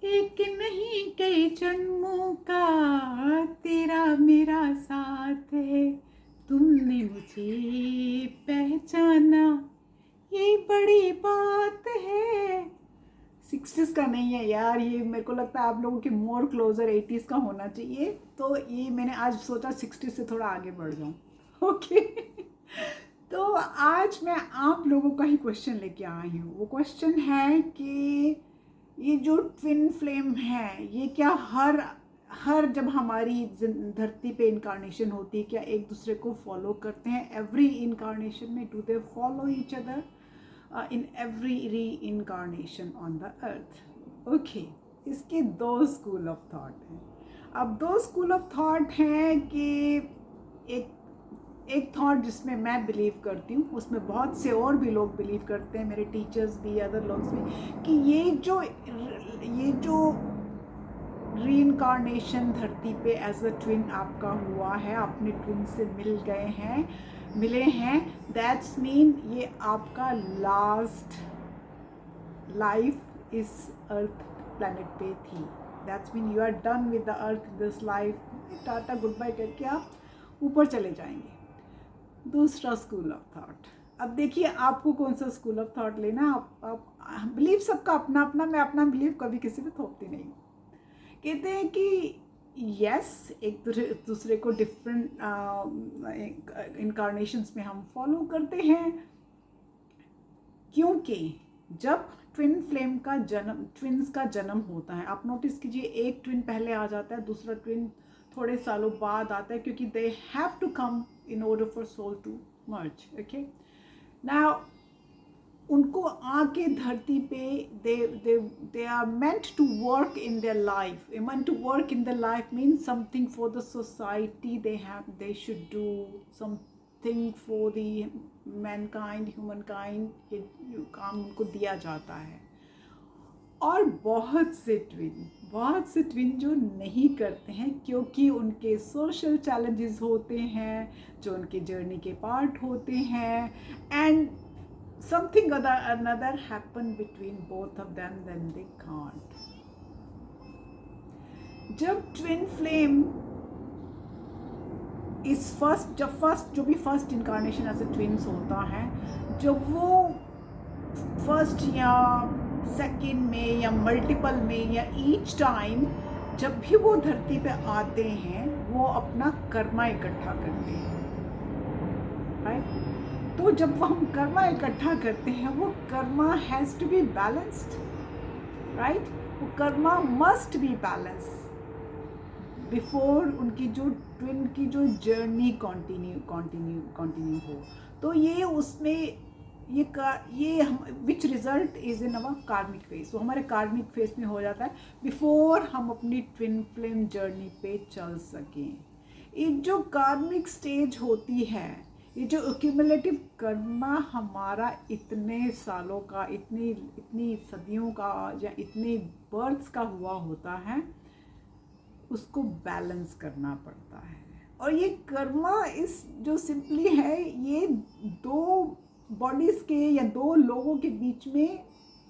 एक नहीं कई जन्मों का तेरा मेरा साथ है, तुमने मुझे पहचाना ये बड़ी बात है। 60s का नहीं है यार, ये मेरे को लगता है आप लोगों के मोर क्लोजर 80s का होना चाहिए। तो ये मैंने आज सोचा 60 से थोड़ा आगे बढ़ जाऊँ। ओके तो आज मैं आप लोगों का ही क्वेश्चन लेके आई हूँ। वो क्वेश्चन है कि ये जो ट्विन फ्लेम है, ये क्या हर हर जब हमारी धरती पे इनकारनेशन होती है, क्या एक दूसरे को फॉलो करते हैं? एवरी इनकारनेशन में do they follow each other in every reincarnation on the earth? Okay, इसके दो स्कूल ऑफ थॉट हैं। अब दो स्कूल ऑफ थॉट हैं कि एक एक थॉट जिसमें मैं बिलीव करती हूँ, उसमें बहुत से और भी लोग बिलीव करते हैं, मेरे टीचर्स भी, अदर लोग भी, कि ये जो रीइंकारनेशन धरती पे एज अ ट्विन आपका हुआ है, अपने ट्विन से मिले हैं, दैट्स मीन ये आपका लास्ट लाइफ इस अर्थ प्लैनेट पे थी। That's mean you are done with the earth this life. Tata good bye करके आप ऊपर चले जाएंगे। दूसरा स्कूल ऑफ थॉट, अब देखिए आपको कौन सा स्कूल ऑफ थॉट लेना। आप बिलीव सबका अपना अपना, मैं अपना बिलीव कभी किसी पे थोपती नहीं हूँ। कहते हैं कि यस, एक दूसरे को डिफरेंट इनकारनेशंस में हम फॉलो करते हैं, क्योंकि जब ट्विन फ्लेम का जन्म, ट्विन्स का जन्म होता है, आप नोटिस कीजिए एक ट्विन पहले आ जाता है, दूसरा ट्विन थोड़े सालों बाद आता है, क्योंकि they have to come in order for soul to merge. Okay, now उनको आके धरती पे they are meant to work in their life. Meant to work in their life means something for the society. They should do something for the mankind, humankind. ये काम उनको दिया जाता है। और बहुत से ट्विन जो नहीं करते हैं, क्योंकि उनके सोशल चैलेंजेस होते हैं जो उनके जर्नी के पार्ट होते हैं, and something another happen between both of them, then they can't. जब ट्विन फ्लेम इस जो भी first incarnation as a twins होता है, जब वो फर्स्ट या सेकंड में या मल्टीपल में या ईच टाइम जब भी वो धरती पे आते हैं, वो अपना कर्मा इकट्ठा करते हैं, राइट? तो जब वो हम कर्मा इकट्ठा करते हैं, वो karma has to be balanced, right? वो karma must be balance before उनकी जो ट्विन की जो जर्नी कंटिन्यू हो। तो ये उसमें ये विच रिजल्ट इज इन अवर कार्मिक फेज। तो हमारे कार्मिक फेज में हो जाता है बिफोर हम अपनी ट्विन फ्लेम जर्नी पे चल सकें। एक जो कार्मिक स्टेज होती है, ये जो एक्यूमुलेटिव कर्मा हमारा इतने सालों का, इतनी सदियों का या इतने बर्थ्स का हुआ होता है, उसको बैलेंस करना पड़ता है। और ये कर्मा इस जो सिंपली है, ये दो बॉडीज़ के या दो लोगों के बीच में,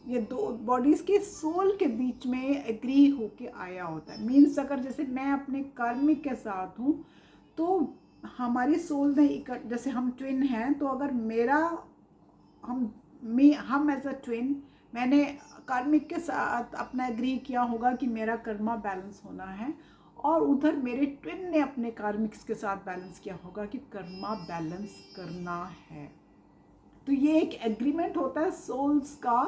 ये दो बॉडीज़ के सोल के बीच में एग्री होके आया होता है। मीन्स अगर जैसे मैं अपने कार्मिक के साथ हूँ, तो हमारी सोल ने, जैसे हम ट्विन हैं, तो अगर हम एज अ ट्विन, मैंने कार्मिक के साथ अपना एग्री किया होगा कि मेरा कर्मा बैलेंस होना है, और उधर मेरे ट्विन ने अपने कार्मिक्स के साथ बैलेंस किया होगा कि कर्मा बैलेंस करना है। तो ये एक एग्रीमेंट होता है सोल्स का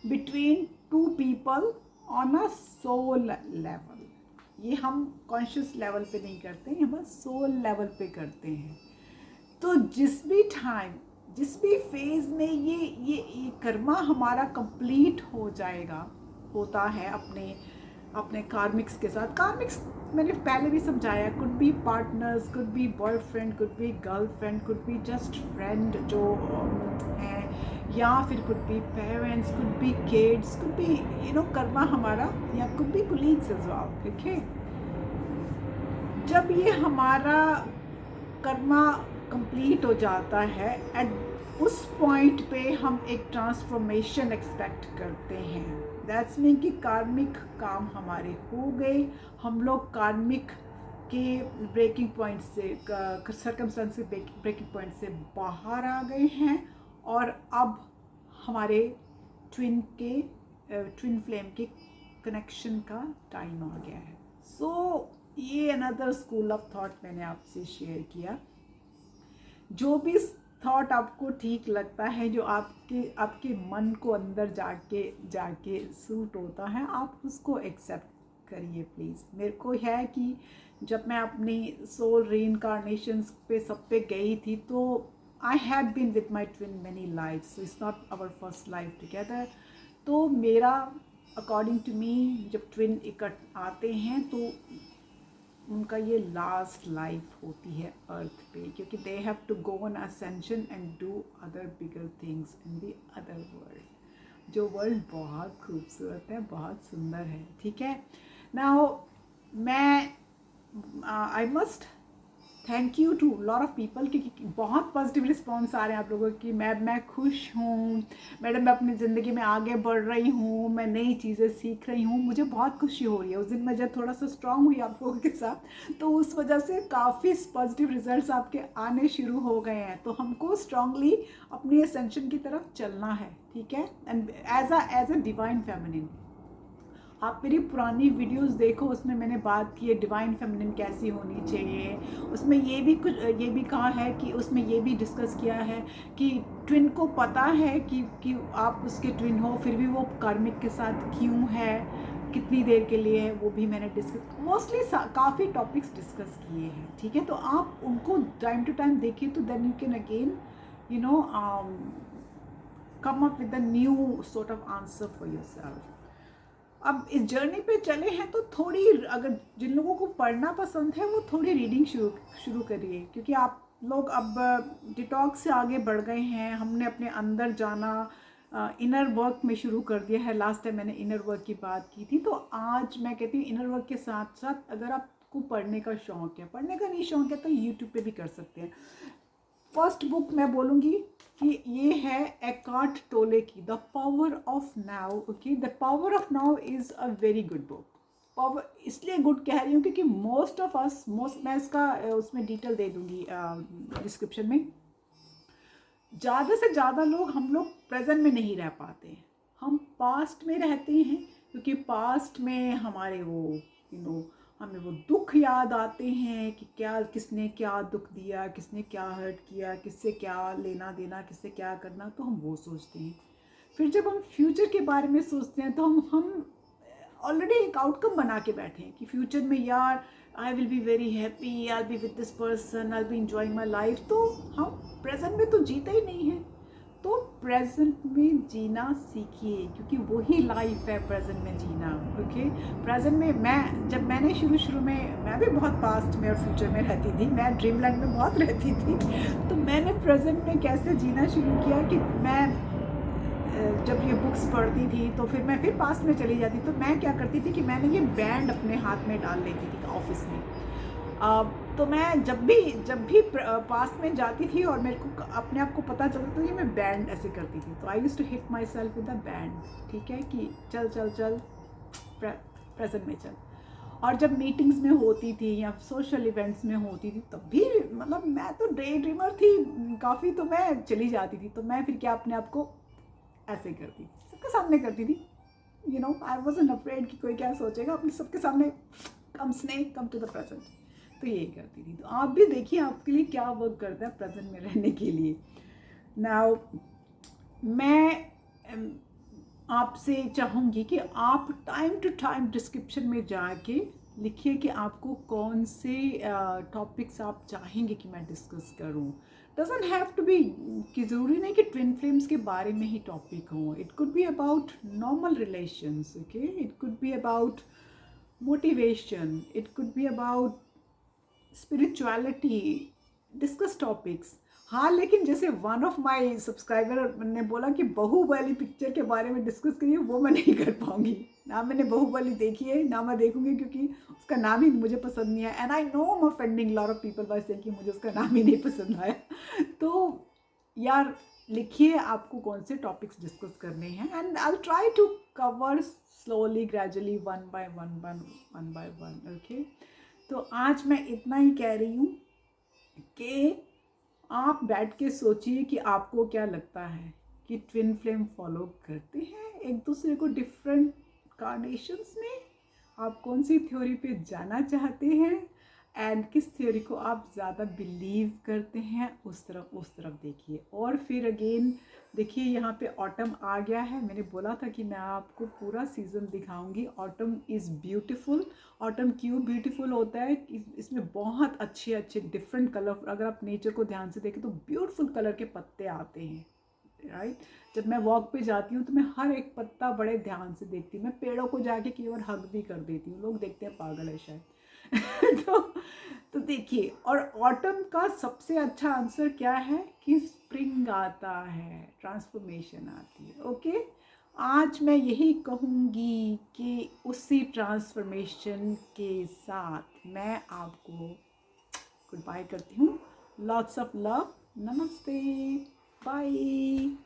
between two people on a soul level. ये हम कॉन्शियस लेवल पे नहीं करते हैं, हम सोल लेवल पे करते हैं। तो जिस भी टाइम, जिस भी फेज में ये कर्मा हमारा कंप्लीट हो जाएगा, होता है अपने कार्मिक्स के साथ। कार्मिक्स मैंने पहले भी समझाया, could be partners, could be boyfriend, could be girlfriend, could be just friend जो हैं, या फिर could be parents, could be kids, could be karma हमारा, या could be colleagues as well. ठीक है, जब ये हमारा कर्मा कंप्लीट हो जाता है, एट उस पॉइंट पे हम एक ट्रांसफॉर्मेशन एक्सपेक्ट करते हैं। दैट्स मीन कि कार्मिक काम हमारे हो गए, हम लोग कार्मिक के ब्रेकिंग पॉइंट से, सर्कमस्टेंस ब्रेकिंग पॉइंट से बाहर आ गए हैं और अब हमारे ट्विन फ्लेम के कनेक्शन का टाइम आ गया है। सो ये अनदर स्कूल ऑफ थॉट मैंने आपसे शेयर किया। जो भी थॉट आपको ठीक लगता है, जो आपके मन को अंदर जाके सूट होता है, आप उसको एक्सेप्ट करिए प्लीज़। मेरे को है कि जब मैं अपनी सोल रीइंकार्नेशंस पे सब पे गई थी तो I have been with my twin many lifes, so it's not our first life together. तो मेरा अकॉर्डिंग टू मी जब ट्विन इकट्ठ आते हैं तो उनका ये लास्ट लाइफ होती है अर्थ पे, क्योंकि they have to go on ascension and do other bigger things in the other world. जो वर्ल्ड बहुत खूबसूरत है, बहुत सुंदर है, ठीक है। नाउ मैं I must thank you to lot of people, क्योंकि बहुत पॉजिटिव रिस्पॉन्स आ रहे हैं आप लोगों की। मैं खुश हूँ मैडम, मैं अपनी ज़िंदगी में आगे बढ़ रही हूँ, मैं नई चीज़ें सीख रही हूँ, मुझे बहुत खुशी हो रही है। उस दिन मैं जब थोड़ा सा स्ट्रांग हुई आप लोगों के साथ, तो उस वजह से काफ़ी पॉजिटिव रिजल्ट्स आपके आने शुरू हो गए हैं। तो हमको स्ट्रांगली अपनी असेंशन की तरफ चलना है, ठीक है। And as a divine feminine, आप मेरी पुरानी वीडियोस देखो, उसमें मैंने बात की है डिवाइन फेमिनिन कैसी होनी चाहिए। उसमें ये भी कहा है कि उसमें ये भी डिस्कस किया है कि ट्विन को पता है कि आप उसके ट्विन हो, फिर भी वो कार्मिक के साथ क्यों है, कितनी देर के लिए है, वो भी मैंने डिस्कस मोस्टली काफ़ी टॉपिक्स डिस्कस किए हैं, ठीक है। तो आप उनको टाइम टू टाइम देखिए, तो then you can again you know come up with the new sort of answer for yourself. अब इस जर्नी पे चले हैं तो थोड़ी, अगर जिन लोगों को पढ़ना पसंद है वो थोड़ी रीडिंग शुरू करिए, क्योंकि आप लोग अब डिटॉक्स से आगे बढ़ गए हैं। हमने अपने अंदर जाना इनर वर्क में शुरू कर दिया है। लास्ट टाइम मैंने इनर वर्क की बात की थी, तो आज मैं कहती हूँ इनर वर्क के साथ साथ अगर आपको पढ़ने का शौक़ है, पढ़ने का नहीं शौक़ है तो यूट्यूब पे भी कर सकते हैं। फर्स्ट बुक मैं बोलूँगी कि ये है एकार्ट टोले की the power of now. Okay, the power of now is a very good book. Power इसलिए गुड कह रही हूँ क्योंकि मोस्ट ऑफ अस, मैं इसका उसमें डिटेल दे दूँगी डिस्क्रिप्शन में। ज़्यादा से ज़्यादा हम लोग प्रेजेंट में नहीं रह पाते, हम पास्ट में रहते हैं, क्योंकि पास्ट में हमारे वो हमें वो दुख याद आते हैं कि क्या, किसने क्या दुख दिया, किसने क्या हर्ट किया, किससे क्या लेना देना, किससे क्या करना, तो हम वो सोचते हैं। फिर जब हम फ्यूचर के बारे में सोचते हैं तो हम ऑलरेडी एक आउटकम बना के बैठे हैं कि फ्यूचर में यार I will be very happy, I will be with this person, I will be enjoying my life. तो हम प्रेजेंट में तो जीते ही नहीं हैं। तो प्रेजेंट में जीना सीखिए, क्योंकि वही लाइफ है प्रेजेंट में जीना। ओके, प्रेजेंट में जब मैंने शुरू में, मैं भी बहुत पास्ट में और फ्यूचर में रहती थी, मैं ड्रीमलैंड में बहुत रहती थी। तो मैंने प्रेजेंट में कैसे जीना शुरू किया कि मैं जब ये बुक्स पढ़ती थी तो फिर मैं फिर पास्ट में चली जाती। तो मैं क्या करती थी कि मैंने ये बैंड अपने हाथ में डाल लेती थी ऑफिस में। तो मैं जब भी पास्ट में जाती थी और मेरे को अपने आप को पता चलता था कि मैं बैंड ऐसे करती थी, तो I used to hit myself with a band, ठीक है, कि चल चल चल प्रेजेंट में चल। और जब मीटिंग्स में होती थी या सोशल इवेंट्स में होती थी तब भी मतलब मैं तो डे ड्रीमर थी काफ़ी, तो मैं चली जाती थी। तो मैं फिर क्या अपने आप को ऐसे करती थी, सबके सामने करती थी, आई वॉज़न्ट अफ्रेड कि कोई क्या सोचेगा, अपने सबके सामने come snake come to the present. तो यही करती थी। तो आप भी देखिए आपके लिए क्या वर्क करता है प्रेजेंट में रहने के लिए। नाउ मैं आपसे चाहूँगी कि आप टाइम टू टाइम डिस्क्रिप्शन में जाके लिखिए कि आपको कौन से टॉपिक्स आप चाहेंगे कि मैं डिस्कस करूँ। डजंट हैव टू बी कि ज़रूरी नहीं कि ट्विन फ्लेम्स के बारे में ही टॉपिक हो। It could be about normal relations, okay, it could be about motivation, it could be about spirituality, discuss topics. हाँ, लेकिन जैसे वन ऑफ माय सब्सक्राइबर ने बोला कि बाहुबली पिक्चर के बारे में डिस्कस करिए, वो मैं नहीं कर पाऊँगी। ना मैंने बाहुबली देखी है, ना मैं देखूँगी, क्योंकि उसका नाम ही मुझे पसंद नहीं है। And I know I am offending lot of people by saying कि मुझे उसका नाम ही नहीं पसंद आया। तो यार लिखिए आपको कौन से टॉपिक्स डिस्कस करने हैं, and I try to cover slowly gradually one by one, okay. तो आज मैं इतना ही कह रही हूँ कि आप बैठ के सोचिए कि आपको क्या लगता है कि ट्विन फ्लेम फॉलो करते हैं एक दूसरे को डिफरेंट कार्नेशंस में। आप कौन सी थ्योरी पे जाना चाहते हैं एंड किस थ्योरी को आप ज़्यादा बिलीव करते हैं, उस तरफ देखिए। और फिर अगेन देखिए यहाँ पे ऑटम आ गया है। मैंने बोला था कि मैं आपको पूरा सीज़न दिखाऊंगी। Autumn is beautiful. ऑटम क्यों ब्यूटीफुल होता है कि इसमें बहुत अच्छे अच्छे डिफरेंट कलर, अगर आप नेचर को ध्यान से देखें तो ब्यूटीफुल कलर के पत्ते आते हैं, राइट। जब मैं वॉक पे जाती हूँ तो मैं हर एक पत्ता बड़े ध्यान से देखती हूँ। मैं पेड़ों को जाके कई बार हग भी कर देती हूँ, लोग देखते हैं पागल है शायद। तो देखिए, और ऑटम का सबसे अच्छा आंसर क्या है कि स्प्रिंग आता है, ट्रांसफॉर्मेशन आती है, ओके। आज मैं यही कहूँगी कि उसी ट्रांसफॉर्मेशन के साथ मैं आपको गुड बाय करती हूँ। लॉट्स ऑफ लव, नमस्ते, बाय।